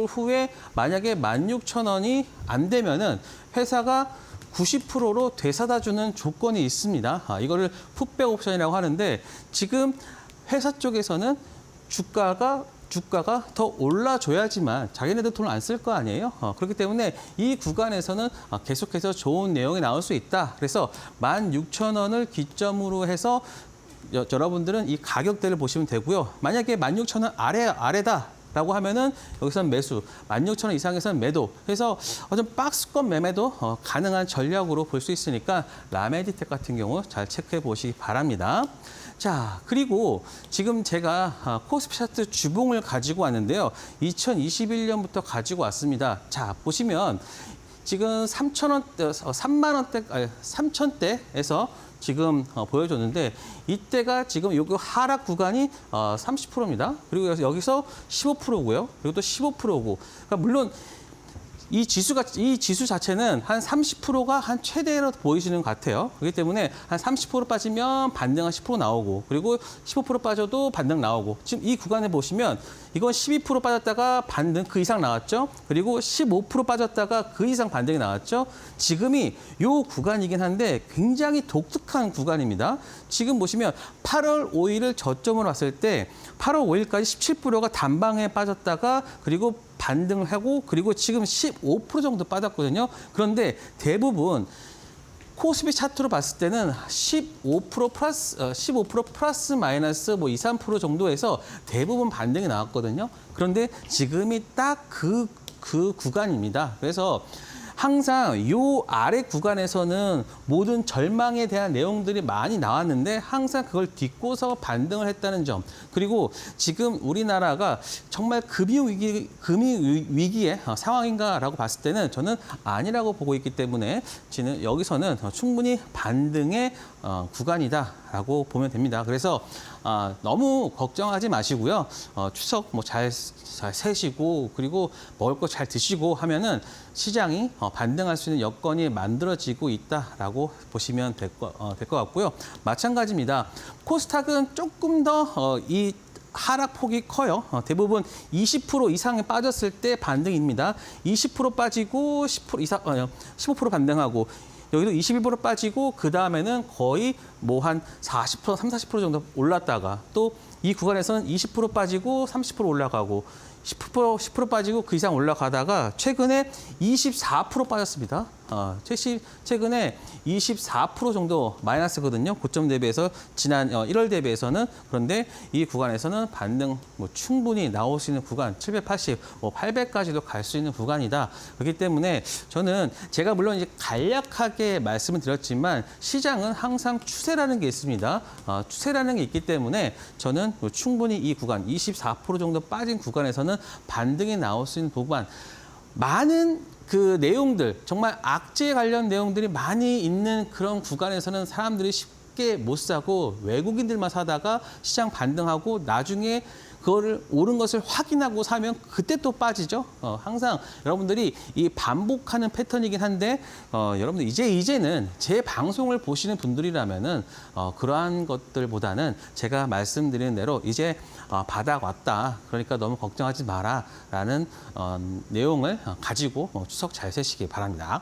후에 만약에 16,000원이 안 되면은 회사가 90%로 되사다 주는 조건이 있습니다. 이거를 풋백 옵션이라고 하는데 지금 회사 쪽에서는 주가가 더 올라줘야지만 자기네들 돈을 안 쓸 거 아니에요. 그렇기 때문에 이 구간에서는 계속해서 좋은 내용이 나올 수 있다. 그래서 16,000원을 기점으로 해서 여러분들은 이 가격대를 보시면 되고요. 만약에 16,000원 아래다라고 하면은 여기서는 매수, 16,000원 이상에서는 매도. 그래서 좀 박스권 매매도 가능한 전략으로 볼 수 있으니까 라메디텍 같은 경우 잘 체크해 보시기 바랍니다. 자, 그리고 지금 제가 코스피 차트 주봉을 가지고 왔는데요. 2021년부터 가지고 왔습니다. 자, 보시면 지금 3,000대에서 지금 보여줬는데 이때가 지금 요거 하락 구간이 30%입니다. 그리고 여기서 15%고요. 그리고 또 15%고. 그러니까 물론 이 지수 자체는 한 30%가 한 최대로 보이시는 것 같아요. 그렇기 때문에 한 30% 빠지면 반등 한 10% 나오고, 그리고 15% 빠져도 반등 나오고, 지금 이 구간에 보시면 이건 12% 빠졌다가 반등 그 이상 나왔죠. 그리고 15% 빠졌다가 그 이상 반등이 나왔죠. 지금이 요 구간이긴 한데 굉장히 독특한 구간입니다. 지금 보시면 8월 5일을 저점으로 봤을 때 8월 5일까지 17%가 단방에 빠졌다가 그리고 반등을 하고, 그리고 지금 15% 정도 빠졌거든요. 그런데 대부분 코스피 차트로 봤을 때는 15% 플러스 마이너스 뭐 2, 3% 정도에서 대부분 반등이 나왔거든요. 그런데 지금이 딱 그 구간입니다. 그래서 항상 요 아래 구간에서는 모든 절망에 대한 내용들이 많이 나왔는데 항상 그걸 딛고서 반등을 했다는 점. 그리고 지금 우리나라가 정말 금융 위기의 상황인가라고 봤을 때는 저는 아니라고 보고 있기 때문에 저는 여기서는 충분히 반등의 구간이다라고 보면 됩니다. 그래서 너무 걱정하지 마시고요. 추석 뭐 잘 세시고 그리고 먹을 거 잘 드시고 하면은 시장이 반등할 수 있는 여건이 만들어지고 있다라고 보시면 될 것 같고요. 마찬가지입니다. 코스닥은 조금 더 이 하락폭이 커요. 대부분 20% 이상에 빠졌을 때 반등입니다. 20% 빠지고 10% 이상, 15% 반등하고 여기도 21% 빠지고 그 다음에는 거의 뭐 한 40%, 30, 40% 정도 올랐다가 또 이 구간에서는 20% 빠지고 30% 올라가고 10% 빠지고 그 이상 올라가다가 최근에 24% 빠졌습니다. 최근에 24% 정도 마이너스거든요. 고점 대비해서 지난 1월 대비해서는. 그런데 이 구간에서는 반등 뭐 충분히 나올 수 있는 구간 780, 뭐 800까지도 갈 수 있는 구간이다. 그렇기 때문에 저는 제가 물론 이제 간략하게 말씀을 드렸지만 시장은 항상 추세라는 게 있습니다. 추세라는 게 있기 때문에 저는 충분히 이 구간 24% 정도 빠진 구간에서는 반등이 나올 수 있는 구간, 많은 그 내용들, 정말 악재에 관련 내용들이 많이 있는 그런 구간에서는 사람들이 쉽게 못 사고 외국인들만 사다가 시장 반등하고 나중에 그거를 오른 것을 확인하고 사면 그때 또 빠지죠. 항상 여러분들이 이 반복하는 패턴이긴 한데 여러분들 이제는 제 방송을 보시는 분들이라면은 그러한 것들보다는 제가 말씀드리는 대로 이제 바닥 왔다. 그러니까 너무 걱정하지 마라라는 내용을 가지고 추석 잘 세시기 바랍니다.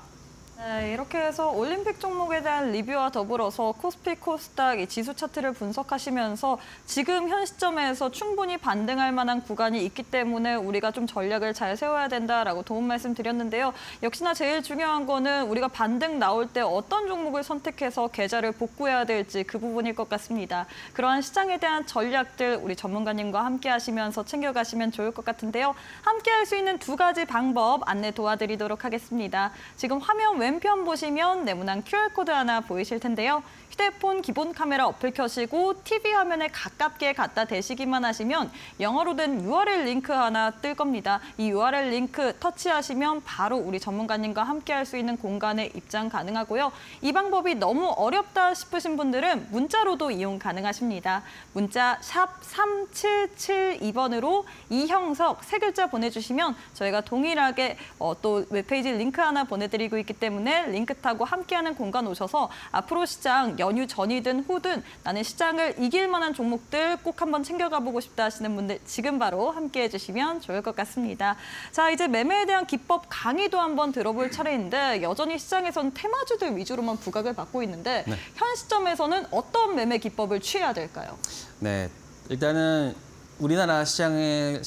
네, 이렇게 해서 올림픽 종목에 대한 리뷰와 더불어서 코스피, 코스닥 이 지수 차트를 분석하시면서 지금 현 시점에서 충분히 반등할 만한 구간이 있기 때문에 우리가 좀 전략을 잘 세워야 된다라고 도움 말씀 드렸는데요. 역시나 제일 중요한 거는 우리가 반등 나올 때 어떤 종목을 선택해서 계좌를 복구해야 될지 그 부분일 것 같습니다. 그러한 시장에 대한 전략들 우리 전문가님과 함께 하시면서 챙겨가시면 좋을 것 같은데요. 함께 할 수 있는 두 가지 방법 안내 도와드리도록 하겠습니다. 지금 화면 왼편 보시면 네모난 QR코드 하나 보이실 텐데요. 휴대폰 기본 카메라 어플 켜시고 TV 화면에 가깝게 갖다 대시기만 하시면 영어로 된 URL 링크 하나 뜰 겁니다. 이 URL 링크 터치하시면 바로 우리 전문가님과 함께 할 수 있는 공간에 입장 가능하고요. 이 방법이 너무 어렵다 싶으신 분들은 문자로도 이용 가능하십니다. 문자 샵 3772번으로 이형석 세 글자 보내주시면 저희가 동일하게 또 웹페이지 링크 하나 보내드리고 있기 때문에 링크 타고 함께하는 공간 오셔서 앞으로 시장 연휴 전이든 후든 나는 시장을 이길 만한 종목들 꼭 한번 챙겨가 보고 싶다 하시는 분들 지금 바로 함께해 주시면 좋을 것 같습니다. 자, 이제 매매에 대한 기법 강의도 한번 들어볼 차례인데 여전히 시장에서는 테마주들 위주로만 부각을 받고 있는데 네. 현 시점에서는 어떤 매매 기법을 취해야 될까요? 네, 일단은 우리나라 시장을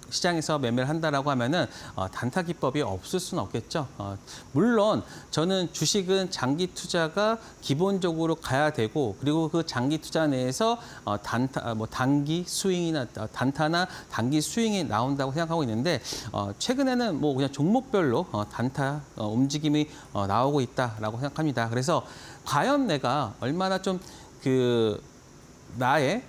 시장에서 매매를 한다라고 하면은 단타 기법이 없을 수는 없겠죠. 물론 저는 주식은 장기 투자가 기본적으로 가야 되고 그리고 그 장기 투자 내에서 단기 스윙이나 단타나 단기 스윙이 나온다고 생각하고 있는데 최근에는 뭐 그냥 종목별로 단타 움직임이 나오고 있다라고 생각합니다. 그래서 과연 내가 얼마나 좀 나의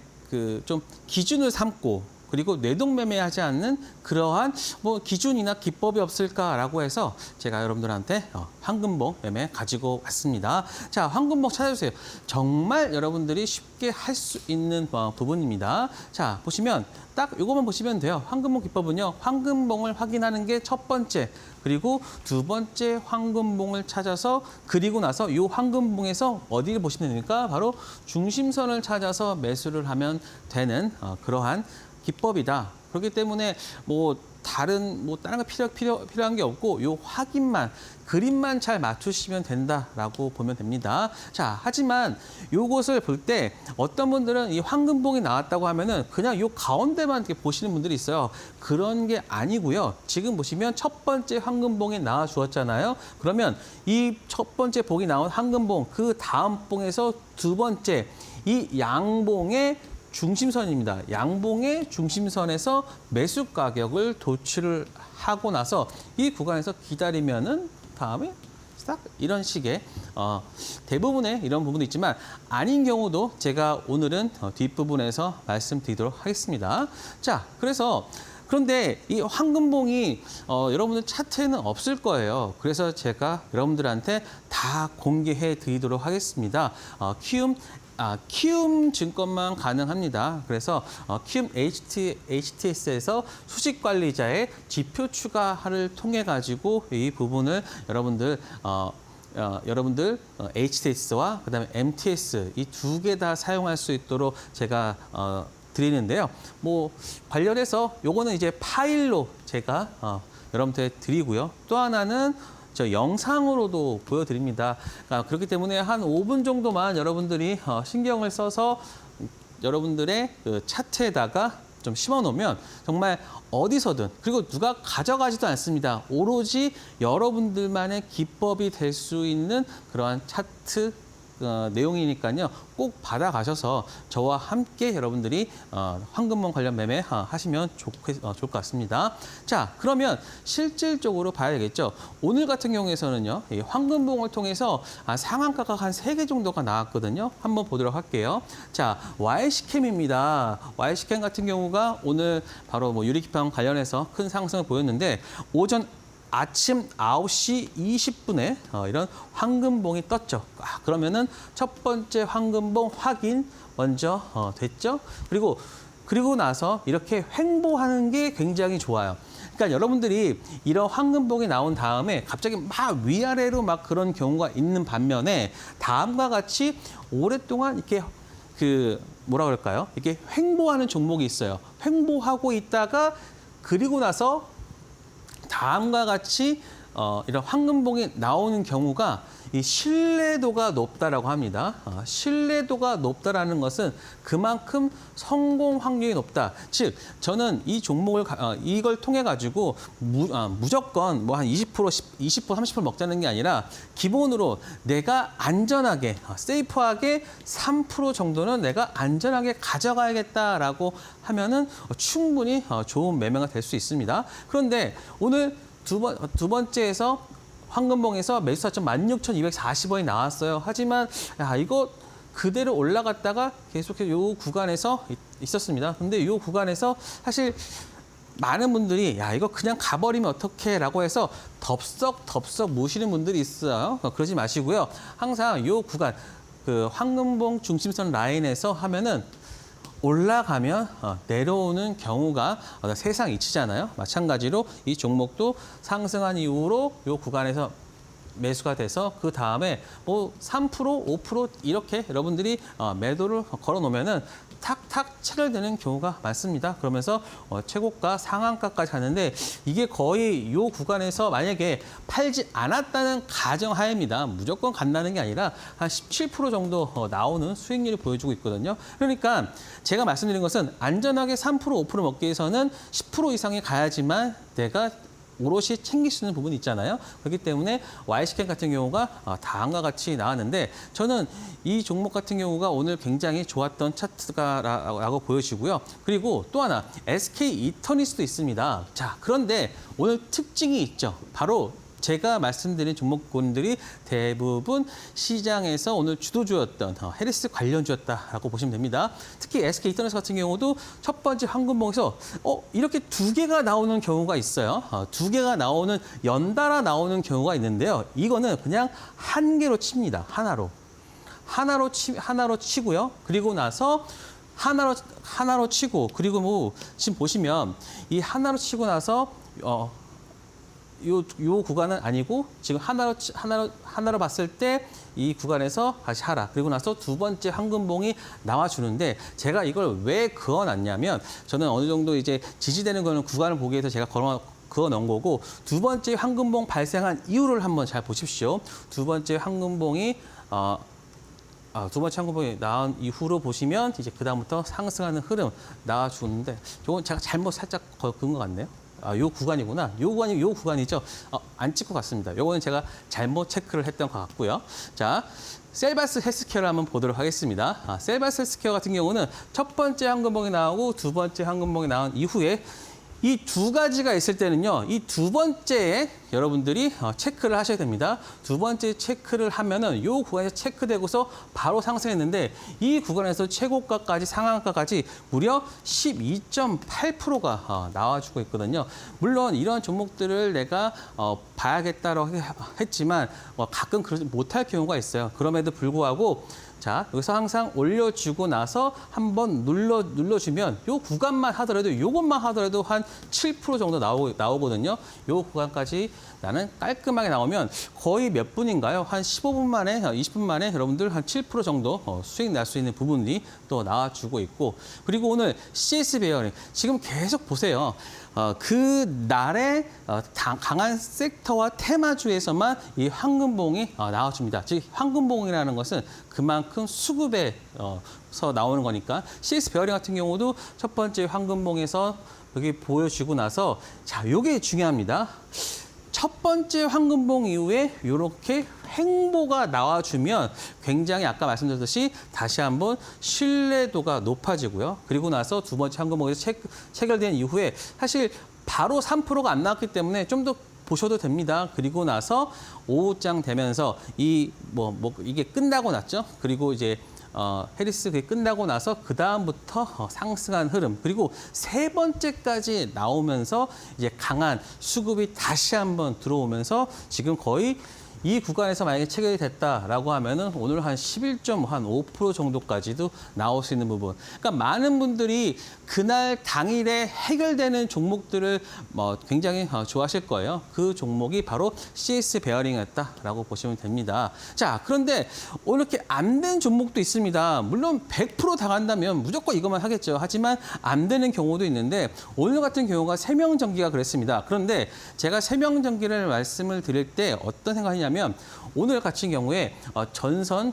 좀 기준을 삼고 그리고 뇌동매매하지 않는 그러한 뭐 기준이나 기법이 없을까라고 해서 제가 여러분들한테 황금봉 매매 가지고 왔습니다. 자, 황금봉 찾아주세요. 정말 여러분들이 쉽게 할 수 있는 부분입니다. 자, 보시면 딱 이것만 보시면 돼요. 황금봉 기법은요. 황금봉을 확인하는 게 첫 번째. 그리고 두 번째 황금봉을 찾아서 그리고 나서 이 황금봉에서 어디를 보시면 됩니까? 바로 중심선을 찾아서 매수를 하면 되는 그러한 기법이다. 그렇기 때문에 다른 거 필요한 게 없고 요 확인만 그림만 잘 맞추시면 된다라고 보면 됩니다. 자, 하지만 요것을 볼 때 어떤 분들은 이 황금봉이 나왔다고 하면은 그냥 요 가운데만 이렇게 보시는 분들이 있어요. 그런 게 아니고요. 지금 보시면 첫 번째 황금봉이 나와 주었잖아요. 그러면 이 첫 번째 봉이 나온 황금봉 그 다음 봉에서 두 번째 이 양봉의 중심선입니다. 양봉의 중심선에서 매수 가격을 도출을 하고 나서 이 구간에서 기다리면은 다음에 딱 이런 식의 대부분의 이런 부분도 있지만 아닌 경우도 제가 오늘은 뒷부분에서 말씀드리도록 하겠습니다. 자, 그런데 이 황금봉이 여러분들 차트에는 없을 거예요. 그래서 제가 여러분들한테 다 공개해 드리도록 하겠습니다. 키움 증권만 가능합니다. 그래서 키움 HTS에서 수식 관리자의 지표 추가를 통해 가지고 이 부분을 여러분들 HTS와 그다음에 MTS 이 두 개 다 사용할 수 있도록 제가 드리는데요. 관련해서 요거는 이제 파일로 제가 여러분한테 드리고요. 또 하나는 저 영상으로도 보여드립니다. 그렇기 때문에 한 5분 정도만 여러분들이 신경을 써서 여러분들의 그 차트에다가 좀 심어 놓으면 정말 어디서든 그리고 누가 가져가지도 않습니다. 오로지 여러분들만의 기법이 될 수 있는 그러한 차트 내용이니까요. 꼭 받아가셔서 저와 함께 여러분들이 황금봉 관련 매매 하시면 좋을 것 같습니다. 자, 그러면 실질적으로 봐야 되겠죠. 오늘 같은 경우에서는요. 이 황금봉을 통해서 상한가가 한 3개 정도가 나왔거든요. 한번 보도록 할게요. 자, YC캠입니다. YC캠 같은 경우가 오늘 바로 유리기판 관련해서 큰 상승을 보였는데 아침 9시 20분에 이런 황금봉이 떴죠. 그러면은 첫 번째 황금봉 확인 먼저 됐죠. 그리고 나서 이렇게 횡보하는 게 굉장히 좋아요. 그러니까 여러분들이 이런 황금봉이 나온 다음에 갑자기 막 위아래로 막 그런 경우가 있는 반면에 다음과 같이 오랫동안 이렇게 뭐라 그럴까요? 이렇게 횡보하는 종목이 있어요. 횡보하고 있다가 그리고 나서 다음과 같이 이런 황금봉이 나오는 경우가 이 신뢰도가 높다라고 합니다. 신뢰도가 높다라는 것은 그만큼 성공 확률이 높다. 즉, 저는 이 종목을 이걸 통해 가지고 무조건 한 20%, 30% 먹자는 게 아니라 기본으로 내가 안전하게, 세이프하게 3% 정도는 내가 안전하게 가져가야겠다라고 하면은 충분히 좋은 매매가 될 수 있습니다. 그런데 오늘 두 번째에서 황금봉에서 매수타점 16,240원이 나왔어요. 하지만 이거 그대로 올라갔다가 계속해서 이 구간에서 있었습니다. 근데 이 구간에서 사실 많은 분들이 이거 그냥 가버리면 어떡해 라고 해서 덥석 모시는 분들이 있어요. 그러지 마시고요. 항상 이 구간 황금봉 중심선 라인에서 하면은 올라가면 내려오는 경우가 세상 이치잖아요. 마찬가지로 이 종목도 상승한 이후로 이 구간에서 매수가 돼서 그 다음에 3%, 5% 이렇게 여러분들이 매도를 걸어 놓으면은 탁탁 체결되는 경우가 많습니다. 그러면서 최고가 상한가까지 가는데 이게 거의 이 구간에서 만약에 팔지 않았다는 가정하에입니다. 무조건 간다는 게 아니라 한 17% 정도 나오는 수익률이 보여주고 있거든요. 그러니까 제가 말씀드린 것은 안전하게 3% 5% 먹기 위해서는 10% 이상이 가야지만 내가 오롯이 챙길 수 있는 부분이 있잖아요. 그렇기 때문에 YC캠 같은 경우가 다음과 같이 나왔는데 저는 이 종목 같은 경우가 오늘 굉장히 좋았던 차트가라고 보여지고요. 그리고 또 하나 SK 이터니스도 있습니다. 자, 그런데 오늘 특징이 있죠. 바로 제가 말씀드린 종목군들이 대부분 시장에서 오늘 주도주였던 해리스 관련주였다라고 보시면 됩니다. 특히 SK 이터너스 같은 경우도 첫 번째 황금봉에서 이렇게 두 개가 나오는 경우가 있어요. 두 개가 나오는 연달아 나오는 경우가 있는데요. 이거는 그냥 한 개로 칩니다. 하나로 치고요. 그리고 나서 하나로 치고 그리고 뭐 지금 보시면 이 하나로 치고 나서 요 구간은 아니고 지금 하나로 봤을 때 이 구간에서 다시 하락. 그리고 나서 두 번째 황금봉이 나와주는데 제가 이걸 왜 그어놨냐면 저는 어느 정도 이제 지지되는 거는 구간을 보기 위해서 제가 그어 놓은 거고 두 번째 황금봉 발생한 이유를 한번 잘 보십시오. 두 번째 황금봉이 나온 이후로 보시면 이제 그다음부터 상승하는 흐름 나와주는데 이건 제가 잘못 살짝 그은 것 같네요. 요 구간이구나. 요 구간이죠. 안 찍고 갔습니다. 요거는 제가 잘못 체크를 했던 것 같고요. 자, 셀바스 헬스케어를 한번 보도록 하겠습니다. 셀바스 헬스케어 같은 경우는 첫 번째 황금봉이 나오고 두 번째 황금봉이 나온 이후에 이 두 가지가 있을 때는요. 이 두 번째에 여러분들이 체크를 하셔야 됩니다. 두 번째 체크를 하면은 이 구간에서 체크되고서 바로 상승했는데 이 구간에서 최고가까지 상한가까지 무려 12.8%가 나와주고 있거든요. 물론 이런 종목들을 내가 봐야겠다라고 했지만 가끔 그러지 못할 경우가 있어요. 그럼에도 불구하고 자, 여기서 항상 올려주고 나서 한번 눌러주면 요 구간만 하더라도 요것만 하더라도 한 7% 정도 나오거든요. 요 구간까지 나는 깔끔하게 나오면 거의 몇 분인가요? 한 15분 만에, 20분 만에 여러분들 한 7% 정도 수익 날 수 있는 부분이 또 나와주고 있고 그리고 오늘 CS 베어링 지금 계속 보세요. 그 날의 강한 섹터와 테마주에서만 이 황금봉이 나와줍니다. 즉 황금봉이라는 것은 그만큼 수급에서 나오는 거니까 CS 베어링 같은 경우도 첫 번째 황금봉에서 여기 보여주고 나서 자, 요게 중요합니다. 첫 번째 황금봉 이후에 이렇게 횡보가 나와주면 굉장히 아까 말씀드렸듯이 다시 한번 신뢰도가 높아지고요. 그리고 나서 두 번째 황금봉에서 체결된 이후에 사실 바로 3%가 안 나왔기 때문에 좀 더 보셔도 됩니다. 그리고 나서 오후장 되면서 이게 끝나고 났죠. 그리고 이제 해리스 그게 끝나고 나서 그 다음부터 상승한 흐름 그리고 세 번째까지 나오면서 이제 강한 수급이 다시 한번 들어오면서 지금 거의 이 구간에서 만약에 체결이 됐다라고 하면은 오늘 한 11.5% 정도까지도 나올 수 있는 부분. 그러니까 많은 분들이 그날 당일에 해결되는 종목들을 굉장히 좋아하실 거예요. 그 종목이 바로 CS 베어링이었다라고 보시면 됩니다. 자, 그런데 오늘 이렇게 안 된 종목도 있습니다. 물론 100% 당한다면 무조건 이것만 하겠죠. 하지만 안 되는 경우도 있는데 오늘 같은 경우가 세명전기가 그랬습니다. 그런데 제가 세명전기를 말씀을 드릴 때 어떤 생각이냐면 오늘 같은 경우에 전선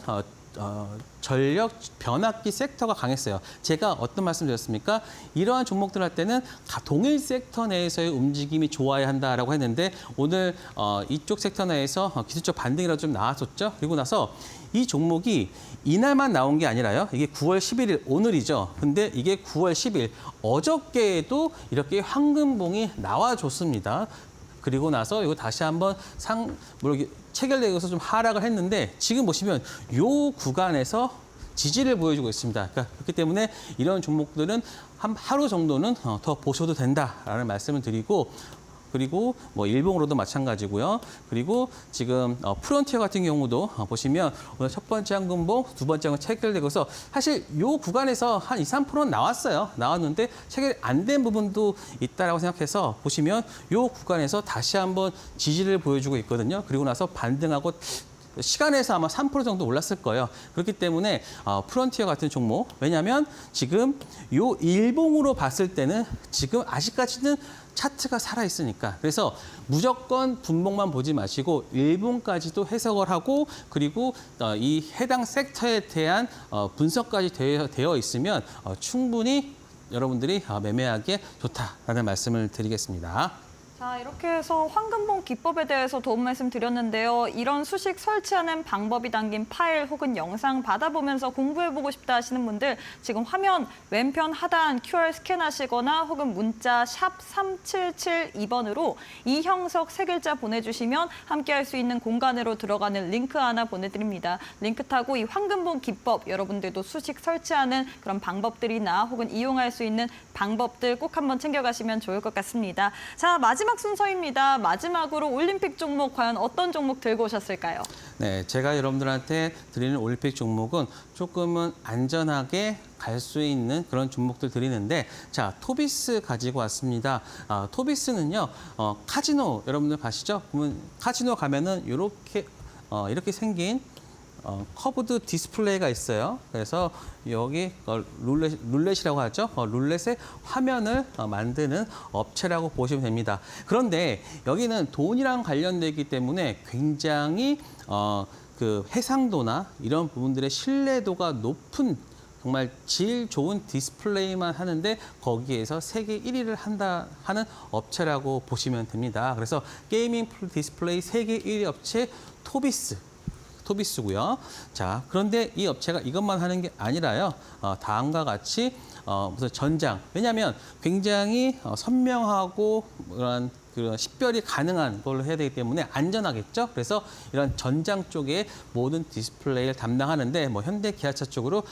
전력 변압기 섹터가 강했어요. 제가 어떤 말씀 드렸습니까? 이러한 종목들 할 때는 동일 섹터 내에서의 움직임이 좋아야 한다라고 했는데 오늘 이쪽 섹터 내에서 기술적 반등이라도 좀 나왔었죠. 그리고 나서 이 종목이 이날만 나온 게 아니라요. 이게 9월 11일 오늘이죠. 근데 이게 9월 10일 어저께에도 이렇게 황금봉이 나와줬습니다. 그리고 나서 이거 다시 한번 체결되고서 좀 하락을 했는데 지금 보시면 이 구간에서 지지를 보여주고 있습니다. 그러니까 그렇기 때문에 이런 종목들은 한 하루 정도는 더 보셔도 된다라는 말씀을 드리고 그리고 일봉으로도 마찬가지고요. 그리고 지금 프론티어 같은 경우도 보시면 오늘 첫 번째 황금봉, 두 번째 황금 체결되고서 사실 이 구간에서 한 2~3%는 나왔어요. 나왔는데 체결이 안 된 부분도 있다라고 생각해서 보시면 이 구간에서 다시 한번 지지를 보여주고 있거든요. 그리고 나서 반등하고 시간에서 아마 3% 정도 올랐을 거예요. 그렇기 때문에 프론티어 같은 종목, 왜냐하면 지금 요 일봉으로 봤을 때는 지금 아직까지는 차트가 살아있으니까. 그래서 무조건 분봉만 보지 마시고 일봉까지도 해석을 하고, 그리고 이 해당 섹터에 대한 분석까지 되어 있으면 충분히 여러분들이 매매하기에 좋다라는 말씀을 드리겠습니다. 자, 이렇게 해서 황금봉 기법에 대해서 도움 말씀 드렸는데요. 이런 수식 설치하는 방법이 담긴 파일 혹은 영상 받아보면서 공부해보고 싶다 하시는 분들 지금 화면 왼편 하단 QR 스캔하시거나 혹은 문자 샵 3772번으로 이형석 세 글자 보내주시면 함께할 수 있는 공간으로 들어가는 링크 하나 보내드립니다. 링크 타고 이 황금봉 기법, 여러분들도 수식 설치하는 그런 방법들이나 혹은 이용할 수 있는 방법들 꼭 한번 챙겨가시면 좋을 것 같습니다. 자, 마지막 순서입니다. 마지막으로 올림픽 종목 과연 어떤 종목 들고 오셨을까요? 네, 제가 여러분들한테 드리는 올림픽 종목은 조금은 안전하게 갈 수 있는 그런 종목들 드리는데, 자, 토비스 가지고 왔습니다. 토비스는요, 카지노 여러분들 가시죠? 그러면 카지노 가면은 이렇게 생긴 커브드 디스플레이가 있어요. 그래서 여기 룰렛이라고 하죠. 룰렛의 화면을 만드는 업체라고 보시면 됩니다. 그런데 여기는 돈이랑 관련되어 있기 때문에 굉장히 그 해상도나 이런 부분들의 신뢰도가 높은, 정말 질 좋은 디스플레이만 하는데 거기에서 세계 1위를 하는 업체라고 보시면 됩니다. 그래서 게이밍 디스플레이 세계 1위 업체 토비스고요. 자, 그런데 이 업체가 이것만 하는 게 아니라요. 다음과 같이 무슨 전장, 왜냐하면 굉장히 선명하고 그런 식별이 가능한 걸로 해야 되기 때문에 안전하겠죠. 그래서 이런 전장 쪽에 모든 디스플레이를 담당하는데 현대 기아차 쪽으로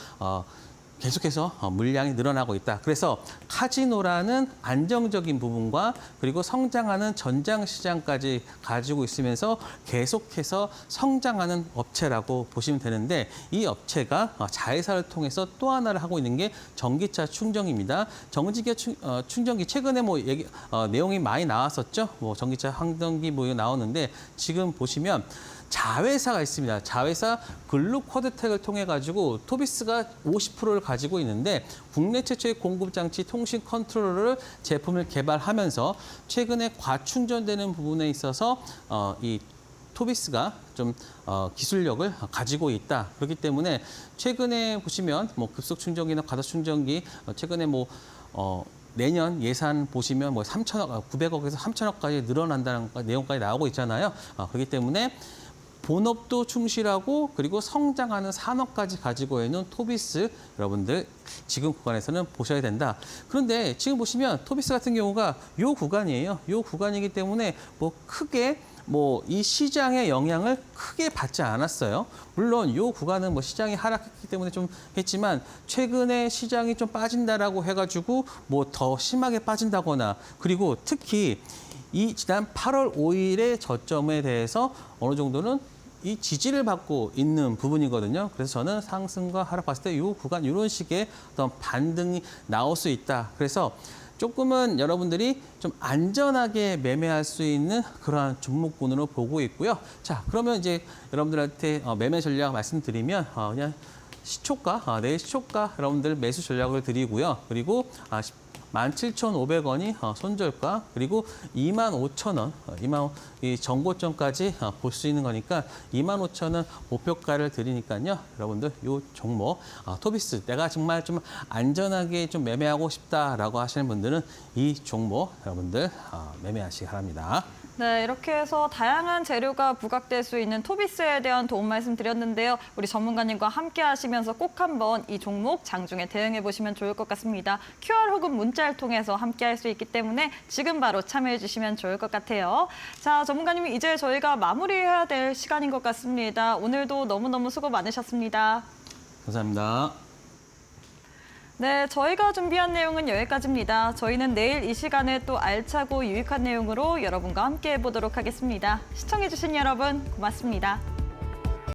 계속해서 물량이 늘어나고 있다. 그래서 카지노라는 안정적인 부분과 그리고 성장하는 전장 시장까지 가지고 있으면서 계속해서 성장하는 업체라고 보시면 되는데, 이 업체가 자회사를 통해서 또 하나를 하고 있는 게 전기차 충전기입니다. 전기차 충전기 최근에 내용이 많이 나왔었죠. 전기차 항전기 나오는데, 지금 보시면 자회사가 있습니다. 자회사 글루쿼드텍을 통해 가지고 토비스가 50%를 가지고 있는데, 국내 최초의 공급 장치 통신 컨트롤러 제품을 개발하면서 최근에 과충전되는 부분에 있어서 이 토비스가 좀 기술력을 가지고 있다. 그렇기 때문에 최근에 보시면 급속 충전기나 과다 충전기 최근에 내년 예산 보시면 900억에서 3천억까지 늘어난다는 내용까지 나오고 있잖아요. 그렇기 때문에 본업도 충실하고 그리고 성장하는 산업까지 가지고 있는 토비스, 여러분들 지금 구간에서는 보셔야 된다. 그런데 지금 보시면 토비스 같은 경우가 요 구간이에요. 요 구간이기 때문에 크게 이 시장의 영향을 크게 받지 않았어요. 물론 요 구간은 시장이 하락했기 때문에 좀 했지만, 최근에 시장이 좀 빠진다라고 해가지고 더 심하게 빠진다거나, 그리고 특히 이 지난 8월 5일의 저점에 대해서 어느 정도는 이 지지를 받고 있는 부분이거든요. 그래서 저는 상승과 하락 봤을 때 이 구간 이런 식의 어떤 반등이 나올 수 있다. 그래서 조금은 여러분들이 좀 안전하게 매매할 수 있는 그러한 종목군으로 보고 있고요. 자, 그러면 이제 여러분들한테 매매 전략 말씀드리면 그냥 시초가, 내일 시초가 여러분들 매수 전략을 드리고요. 그리고 17,500원이 손절가, 그리고 25,000원, 이 정고점까지 볼 수 있는 거니까 25,000원 목표가를 드리니까요. 여러분들 이 종목 토비스, 내가 정말 좀 안전하게 좀 매매하고 싶다라고 하시는 분들은 이 종목 여러분들 매매하시기 바랍니다. 네, 이렇게 해서 다양한 재료가 부각될 수 있는 토비스에 대한 도움 말씀드렸는데요. 우리 전문가님과 함께 하시면서 꼭 한번 이 종목 장중에 대응해 보시면 좋을 것 같습니다. QR 혹은 문자를 통해서 함께 할 수 있기 때문에 지금 바로 참여해 주시면 좋을 것 같아요. 자, 전문가님, 이제 저희가 마무리해야 될 시간인 것 같습니다. 오늘도 너무너무 수고 많으셨습니다. 감사합니다. 네, 저희가 준비한 내용은 여기까지입니다. 저희는 내일 이 시간에 또 알차고 유익한 내용으로 여러분과 함께 해보도록 하겠습니다. 시청해주신 여러분 고맙습니다.